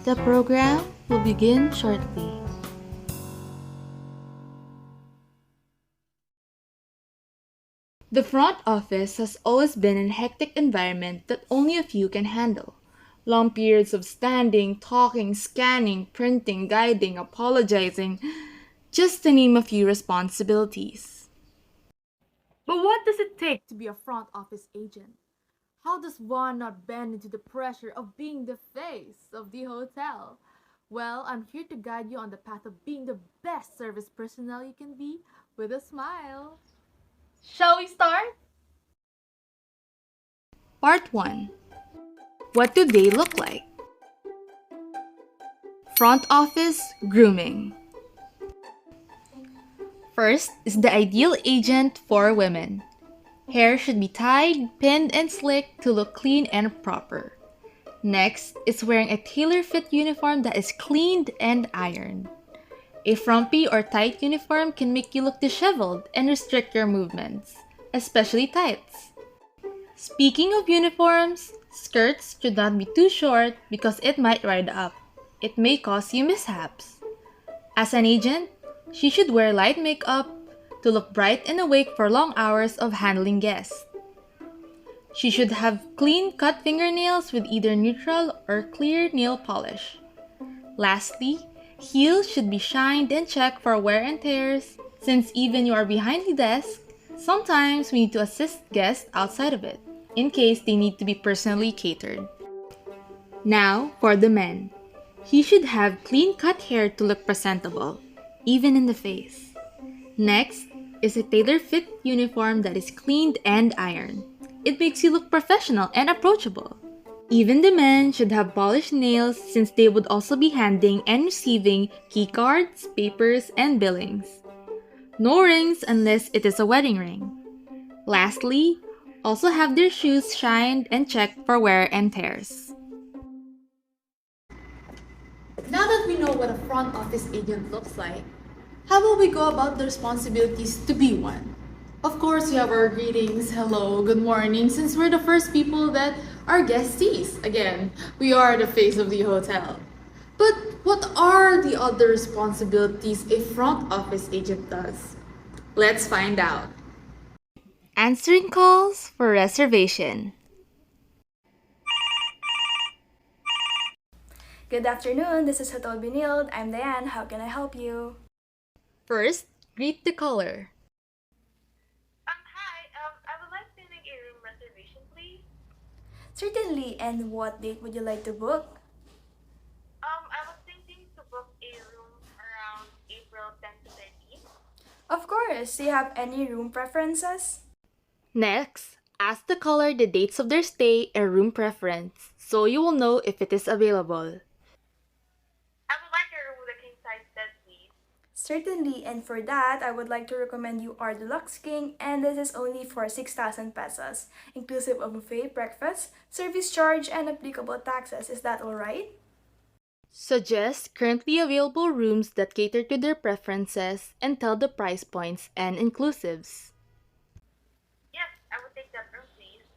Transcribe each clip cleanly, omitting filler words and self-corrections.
The program will begin shortly. The front office has always been a hectic environment that only a few can handle. Long periods of standing, talking, scanning, printing, guiding, apologizing, just to name a few responsibilities. But what does it take to be a front office agent? How does one not bend into the pressure of being the face of the hotel? Well, I'm here to guide you on the path of being the best service personnel you can be with a smile. Shall we start? Part 1. What do they look like? Front office grooming. First is the ideal agent for women. Hair should be tied, pinned, and slicked to look clean and proper. Next is wearing a tailor-fit uniform that is cleaned and ironed. A frumpy or tight uniform can make you look disheveled and restrict your movements, especially tights. Speaking of uniforms, skirts should not be too short because it might ride up. It may cause you mishaps. As an agent, she should wear light makeup to look bright and awake for long hours of handling guests. She should have clean-cut fingernails with either neutral or clear nail polish. Lastly, heels should be shined and checked for wear and tears, since even you are behind the desk, sometimes we need to assist guests outside of it, in case they need to be personally catered. Now, for the men. He should have clean-cut hair to look presentable, even in the face. Next is a tailor-fit uniform that is cleaned and ironed. It makes you look professional and approachable. Even the men should have polished nails since they would also be handing and receiving key cards, papers, and billings. No rings unless it is a wedding ring. Lastly, also have their shoes shined and checked for wear and tears. Now that we know what a front office agent looks like, how will we go about the responsibilities to be one? Of course, we have our greetings, hello, good morning, since we're the first people that our guest sees. Again, we are the face of the hotel. But what are the other responsibilities a front office agent does? Let's find out. Answering calls for reservation. Good afternoon, this is Hotel Binild. I'm Diane. How can I help you? First, greet the caller. Hi. I would like to make a room reservation, please. Certainly, and what date would you like to book? I was thinking to book a room around April 10th to 13th. Of course, do you have any room preferences? Next, ask the caller the dates of their stay and room preference, so you will know if it is available. I would like a room with a king size bed, please. Certainly, and for that, I would like to recommend you our Deluxe King, and this is only for 6,000 pesos, inclusive of buffet breakfast, service charge, and applicable taxes. Is that alright? Suggest currently available rooms that cater to their preferences and tell the price points and inclusives. Yes, I would take that room, please.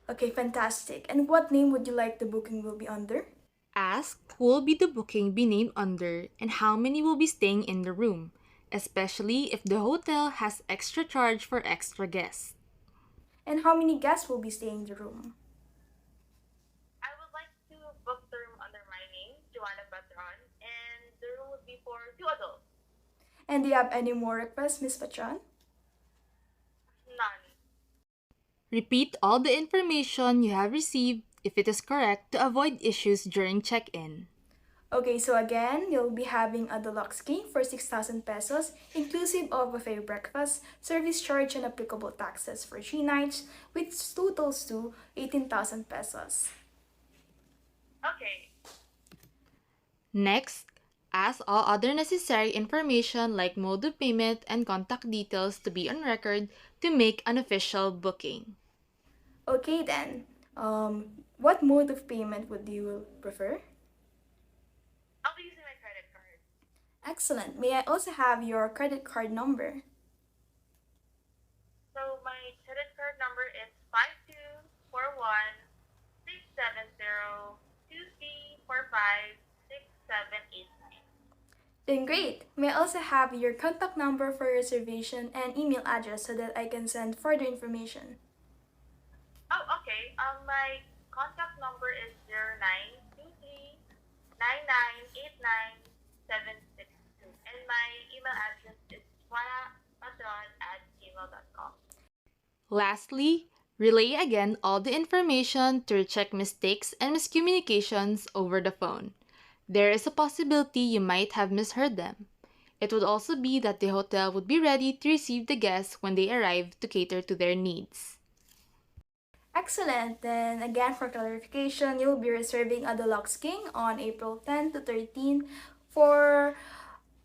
Okay, fantastic. And what name would you like the booking will be under? Ask who will be the booking be named under and how many will be staying in the room, especially if the hotel has extra charge for extra guests. And how many guests will be staying in the room? I would like to book the room under my name, Joanna Patron, and the room would be for 2 adults. And do you have any more requests, Miss Patron? None. Repeat all the information you have received if it is correct to avoid issues during check-in. Okay, so again, you'll be having a deluxe king for 6,000 pesos, inclusive of buffet breakfast, service charge, and applicable taxes for 3 nights, which totals to 18,000 pesos. Okay. Next, ask all other necessary information like mode of payment and contact details to be on record to make an official booking. Okay then, what mode of payment would you prefer? I'll be using my credit card. Excellent. May I also have your credit card number? So my credit card number is 5241 670 2345 Then great! May I also have your contact number for reservation and email address so that I can send further information. Oh, okay. My contact number is 0923 9989 762, and my email address is juanapatron@gmail.com. Lastly, relay again all the information to check mistakes and miscommunications over the phone. There is a possibility you might have misheard them. It would also be that the hotel would be ready to receive the guests when they arrive to cater to their needs. Excellent! Then again, for clarification, you'll be reserving a Deluxe King on April 10 to 13 for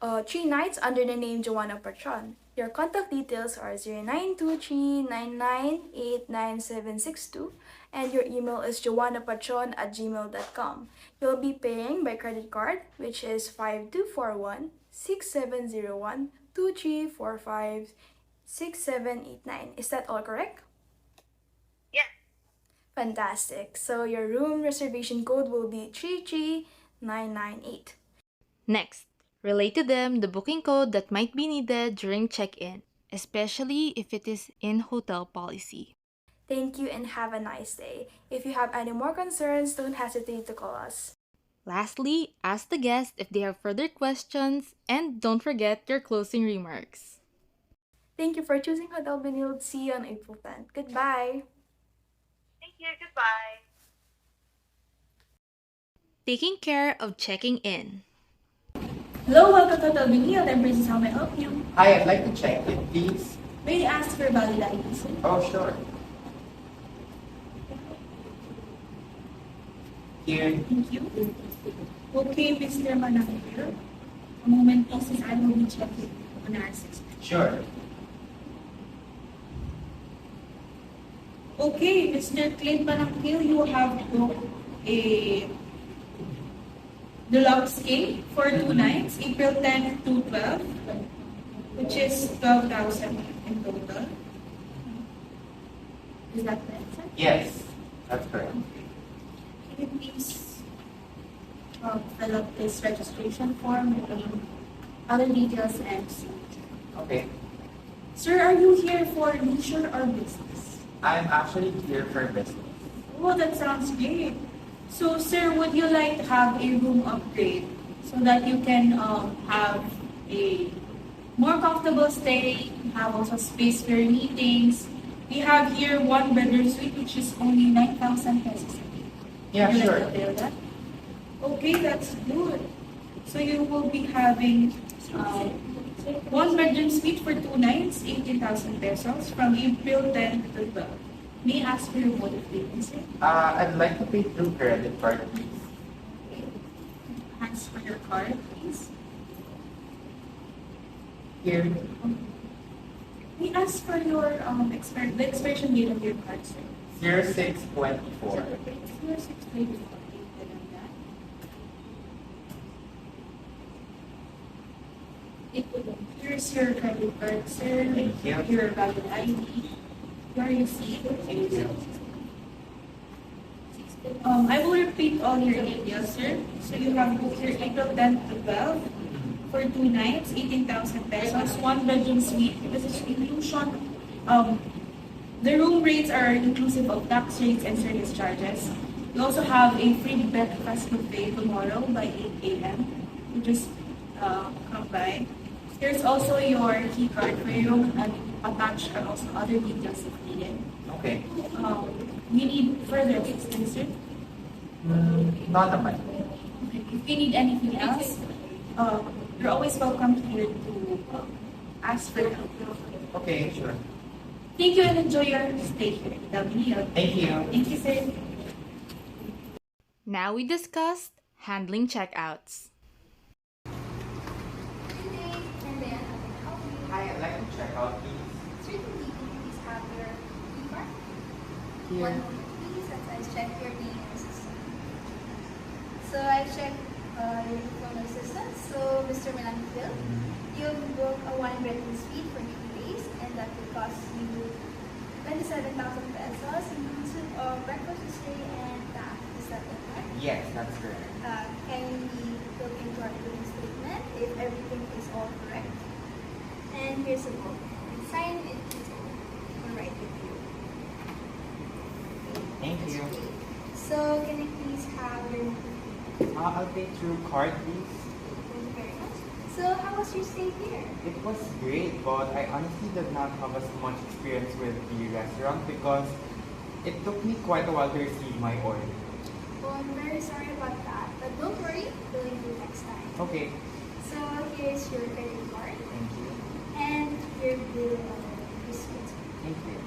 3 nights under the name Joanna Patron. Your contact details are 0923998762 and your email is joannapatron@gmail.com. You'll be paying by credit card, which is 5241-6701-2345-6789. Is that all correct? Yes. Fantastic. So your room reservation code will be 33998. Next, relate to them the booking code that might be needed during check-in, especially if it is in hotel policy. Thank you and have a nice day. If you have any more concerns, don't hesitate to call us. Lastly, ask the guest if they have further questions and don't forget your closing remarks. Thank you for choosing Hotel Benilde. See you on April 10th. Goodbye. Thank you. Goodbye. Taking care of checking in. Hello, welcome to Hotel Benilde. I'm Princess. How may I help you? Hi, I'd like to check in, please. May I ask for valid ID, sir? Oh, sure. Here. Thank you. Okay, Mr. Manakir. A moment, please, since I will be checking on our system. Sure. Okay, Mr. Clint Manakil, you have booked a deluxe stay for 2 nights, April 10 to 12, which is 12,000 in total. Is that correct, sir? Yes, that's correct. Can you please fill up this registration form with the other details and see? Okay. Sir, are you here for leisure or business? I'm actually here for business. Oh, that sounds great. So, sir, would you like to have a room upgrade so that you can have a more comfortable stay, have also space for your meetings? We have here one bedroom suite, which is only 9,000 pesos. Yeah, Would you sure. like to avail that? Okay, that's good. So you will be having one bedroom suite for 2 nights, 18,000 pesos from April 10 to 12. May I ask for your mode of payment, sir? I'd like to pay through credit card, please. Hands for your card, please. Here. May I ask for your the expiration date of your card, sir? 0624. 0624. Here's your credit card, sir. Thank you. Your valid ID. Your receipt. I will repeat all your details, sir. So you have booked here April 10 to 12 for 2 nights, 18,000 pesos, one bedroom suite. This is inclusion. The room rates are inclusive of tax rates and service charges. We also have a free breakfast buffet tomorrow by 8 a.m. You just come by. There's also your key card for your room and attached are also other details if needed. Okay. We need further assistance, sir. Not a month. Okay. If you need anything else, you're always welcome here to ask for help. Okay, sure. Thank you and enjoy your stay here. Thank you. Thank you, sir. Now we discussed handling checkouts. Hi, I'd like to check out, please. Certainly, can you please have your key card? Here. 1 moment, please, as I check your name and system. So I checked your phone assistant. So, Mr. Melanchil, you'll book a one-bedroom suite for 3 days, and that will cost you 27,000 pesos, inclusive of breakfast, stay, and tax. Is that correct? Yes, that's correct. Can we book all correct. And here's a book. Sign it or write it here. Thank That's you. great. So can I please have your I'll pay through card, please. Thank you very much. So how was your stay here? It was great, but I honestly did not have as much experience with the restaurant because it took me quite a while to receive my order. Well, I'm very sorry about that, but don't worry, we'll improve next time. Okay, So here's your credit card thank you. and your bill receipt. Thank you.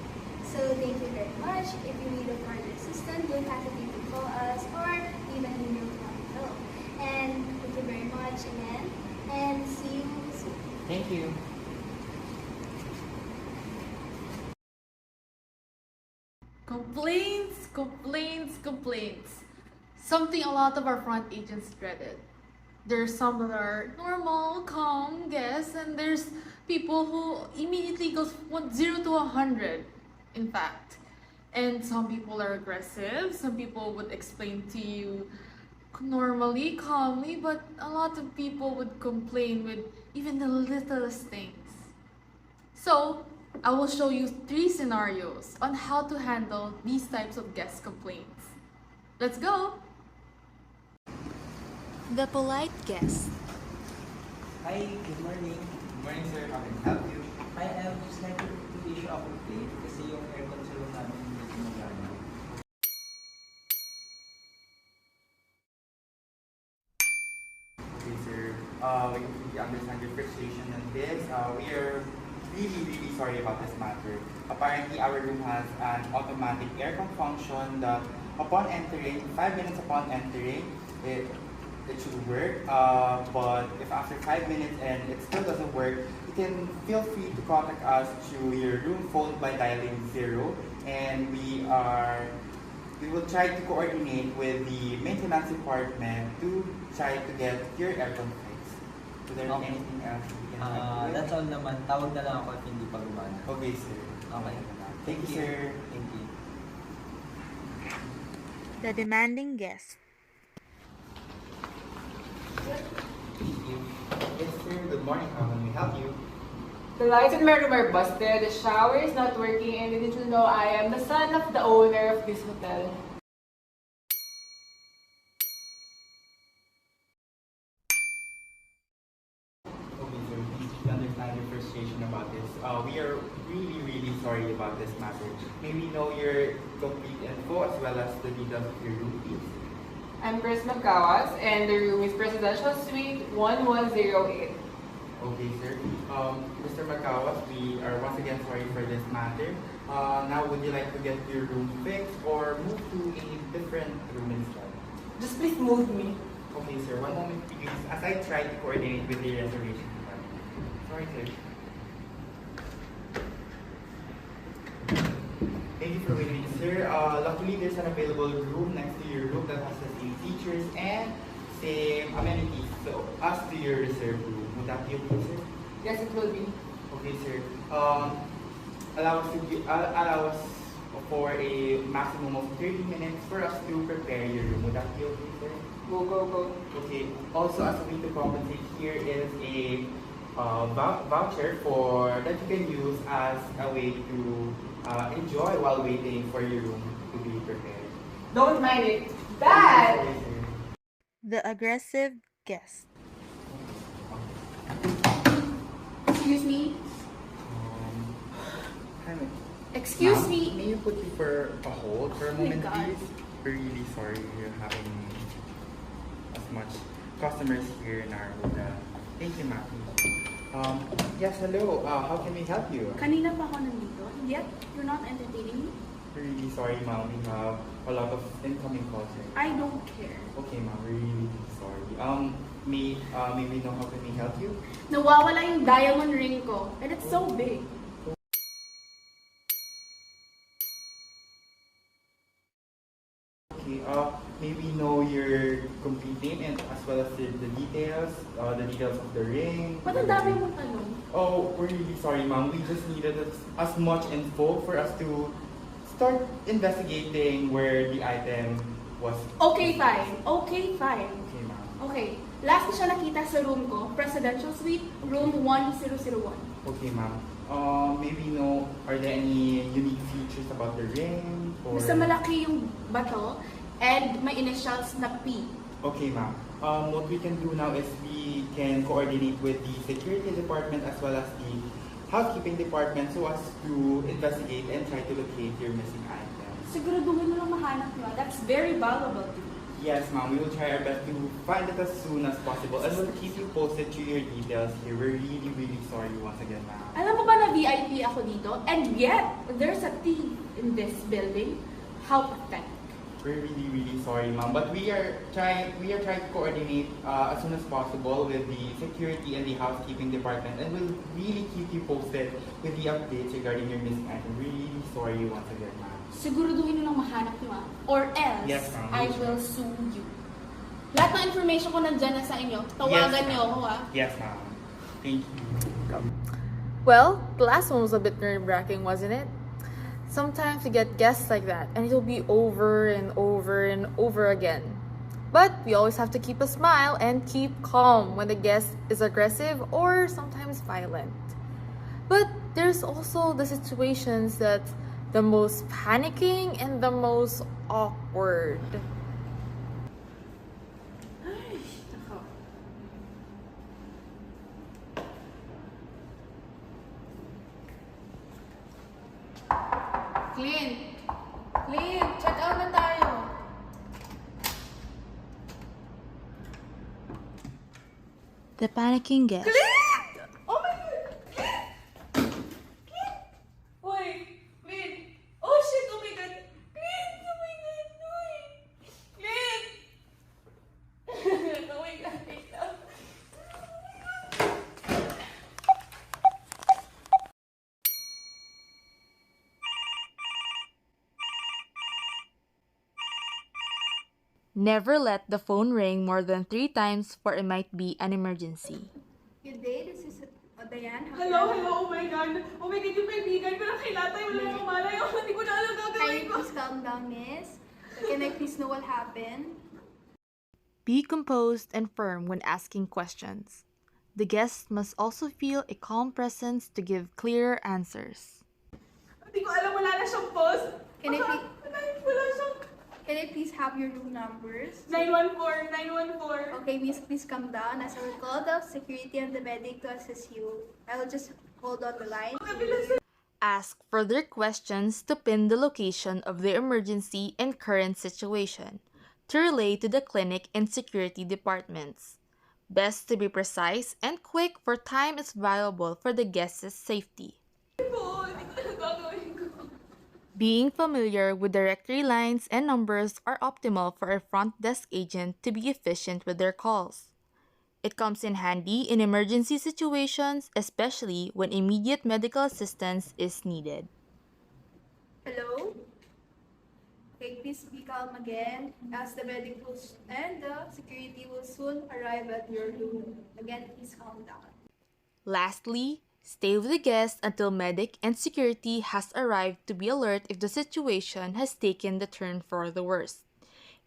So thank you very much. If you need a further assistance, don't hesitate to call us or leave an email to our help. And thank you very much again, and see you soon. Thank you. Complaints, complaints, complaints. Something a lot of our front agents dreaded. There's some that are normal, calm guests, and there's people who immediately goes 0 to 100, in fact. And some people are aggressive, some people would explain to you normally, calmly, but a lot of people would complain with even the littlest things. So, I will show you 3 scenarios on how to handle these types of guest complaints. Let's go! The polite guest. Hi, good morning. Good morning, sir. How can I help you? I am just like to issue a complaint kasi yung aircon sa room namin hindi gumagana. Okay, sir. We completely understand your frustration on this. We are really sorry about this matter. Apparently, our room has an automatic aircon function that upon entering, 5 minutes upon entering, it should work. But if after 5 minutes and it still doesn't work, you can feel free to contact us through your room phone by dialing 0, and we will try to coordinate with the maintenance department to try to get your aircon fixed. Is there Okay. anything else we can help you That's with? all naman. Tawag na lang ako if hindi pa gumana. Okay, sir. Okay. Thank you, sir. Thank you. The demanding guest. Thank you. Yes, sir. Good morning. How can we help you? The lights in my room are busted, the shower is not working, and did you know I am the son of the owner of this hotel? Okay, sir. Please understand your frustration about this. We are really sorry about this matter. May we know your complete info as well as the details of your room, please? I'm Chris Magkawas, and the room is Presidential Suite 1108. Okay, sir. Mr. Macawas, we are once again sorry for this matter. Now, would you like to get your room fixed or move to a different room instead? Just please move me. Okay, sir. One moment, please, as I try to coordinate with the reservation department. Sorry, sir. Thank you for waiting, sir. Luckily, there's an available room next to your room that has the same features and same amenities. So, as to your reserved room, would that be okay, sir? Yes, it will be. Okay, sir. Allow us for a maximum of 30 minutes for us to prepare your room. Would that be okay, sir? Go, go, go. Okay. Also, as a way to compensate, here is a voucher for that you can use as a way to enjoy while waiting for your room to be prepared. Don't mind it. Bad! Okay, sir. The aggressive guest. Excuse me? Hi, Excuse ma'am, me? May you put me for a hold for a Oh my moment, God. please? We're really sorry you're having as much customers here in our hotel. Thank you, ma'am. Yes, hello. How can we help you? Kanina pa ako nandito, yet you're not entertaining me? We're really sorry, ma'am. We have a lot of incoming calls here. I don't care. Okay, ma'am. We're really sorry. May we know how can we help you? Nawawala yung diamond ring ko, and it's so big. Okay, may we know your complete name and as well as the details of the ring? Ba't ang dami mong tanong? Oh, we're really sorry, ma'am. We just needed as much info for us to start investigating where the item was. Okay, fine. Okay, fine. Okay, ma'am. Okay, Last na siya nakita sa room ko, Presidential Suite, room 1001. Okay, ma'am. Maybe know, are there any unique features about the ring? Or... Basta malaki yung bato and may initials na P. Okay, ma'am. What we can do now is we can coordinate with the security department as well as the housekeeping department so as to investigate and try to locate your missing items. Siguraduhin mo lang mahanap nyo. That's very valuable to me. Yes, ma'am. We will try our best to find it as soon as possible and we'll keep you posted to your details here. We're really, really sorry once again, ma'am. Alam mo ba na VIP ako dito? And yet, there's a thief in this building. How pathetic. We're really, really sorry, ma'am. But we are trying to coordinate as soon as possible with the security and the housekeeping department, and we'll really keep you posted with the updates regarding your missing item. We're really sorry once again, ma'am. Siguraduhin nyo lang mahanap nyo or else Yes, ma'am. I will sue you. Lahat ng information ko nandyan na sa inyo. Tawagan nyo ako Yes, ma'am. Thank you. Well, the last one was a bit nerve-wracking, wasn't it? Sometimes you get guests like that, and it'll be over and over and over again. But we always have to keep a smile and keep calm when the guest is aggressive or sometimes violent. But there's also the situations that's the most panicking and the most awkward. Clint! Clint! Check out na tayo! The panicking guest. Clint! Oh my God! Clint! Clint! Hoy! Clint! Oh shit! Oh my God! Clint! Oh my God! Hoy! Clint! Oh my God! Wait lang. Never let the phone ring more than 3 times, for it might be an emergency. Good day, this is Diane. Hello, hello, oh my God. Oh my God, yung kaibigan ko na kilatay. Wala akong malay. Oh, hindi ko na alam gagawin Can you ko. please calm down, miss? Can I please know what happened? Be composed and firm when asking questions. The guest must also feel a calm presence to give clear answers. Hindi ko alam, wala na siyang post. Can I please... Wala siyang... Can I please have your room numbers? 914, 914. Okay, miss, please calm down as I will call the security and the medic to assist you. I will just hold on the line. Ask further questions to pin the location of the emergency and current situation to relay to the clinic and security departments. Best to be precise and quick, for time is valuable for the guest's safety. Being familiar with directory lines and numbers are optimal for a front desk agent to be efficient with their calls. It comes in handy in emergency situations, especially when immediate medical assistance is needed. Hello? Okay, please be calm again as the medic will and the security will soon arrive at your room. Again, please calm down. Lastly, stay with the guest until medic and security has arrived to be alert if the situation has taken the turn for the worst.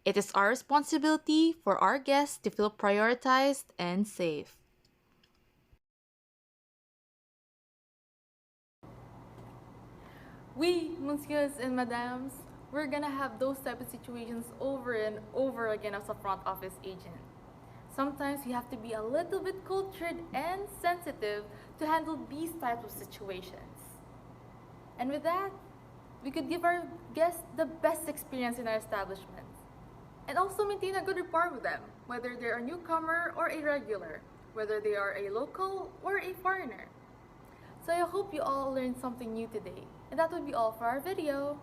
It is our responsibility for our guests to feel prioritized and safe. We, messieurs and madams, we're gonna have those type of situations over and over again as a front office agent. Sometimes you have to be a little bit cultured and sensitive to handle these types of situations. And with that, we could give our guests the best experience in our establishment. And also maintain a good rapport with them, whether they're a newcomer or a regular, whether they are a local or a foreigner. So I hope you all learned something new today. And that would be all for our video.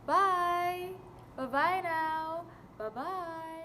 Bye! Bye-bye now! Bye-bye!